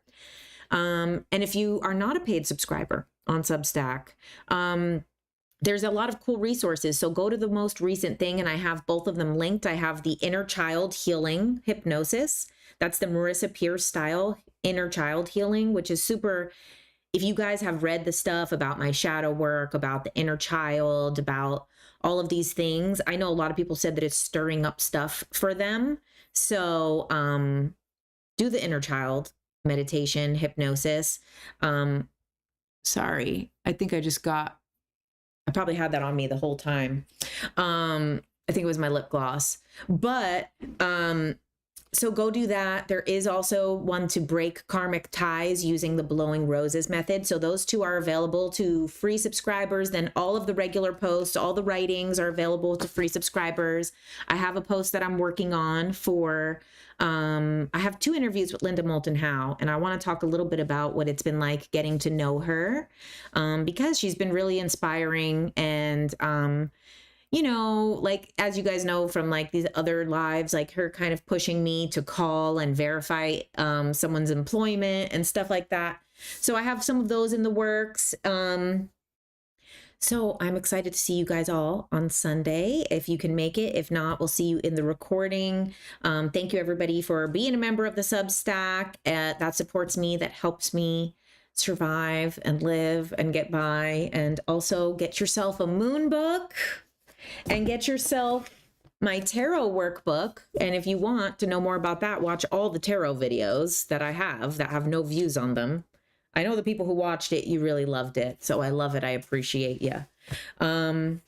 And if you are not a paid subscriber on Substack, there's a lot of cool resources. So go to the most recent thing, and I have both of them linked. I have the Inner Child Healing Hypnosis. That's the Marissa Peer style Inner Child Healing, which is super. If you guys have read the stuff about my shadow work, about the inner child, about all of these things, I know a lot of people said that it's stirring up stuff for them. So do the inner child meditation, hypnosis. Sorry, I think I probably had that on me the whole time. I think it was my lip gloss, but so go do that. There is also one to break karmic ties using the blowing roses method. So those two are available to free subscribers. Then all of the regular posts, all the writings are available to free subscribers. I have a post that I'm working on for, I have 2 interviews with Linda Moulton Howe, and I want to talk a little bit about what it's been like getting to know her, because she's been really inspiring. And, you know, like, as you guys know from like these other lives, like her kind of pushing me to call and verify someone's employment and stuff like that. So I have some of those in the works. So I'm excited to see you guys all on Sunday, if you can make it. If not, we'll see you in the recording. Thank you, everybody, for being a member of the Substack. That supports me, that helps me survive and live and get by. And also get yourself a moon book and get yourself my tarot workbook. And if you want to know more about that, watch all the tarot videos that I have that have no views on them. I know the people who watched it, you really loved it. So I love it. I appreciate you. And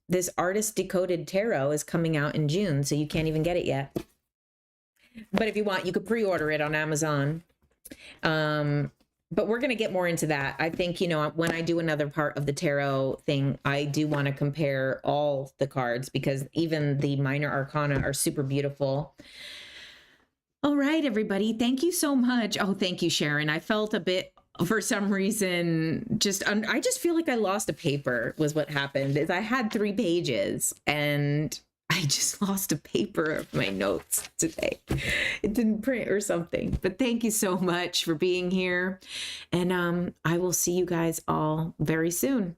this Artist Decoded Tarot is coming out in June, so you can't even get it yet. But if you want, you could pre-order it on Amazon. But we're going to get more into that. I think, you know, when I do another part of the tarot thing, I do want to compare all the cards because even the minor arcana are super beautiful. All right, everybody. Thank you so much. Oh, thank you, Sharon. I felt a bit, for some reason, I just feel like I lost a paper was what happened. Is I had 3 pages and I just lost a paper of my notes today. It didn't print or something. But thank you so much for being here. And I will see you guys all very soon.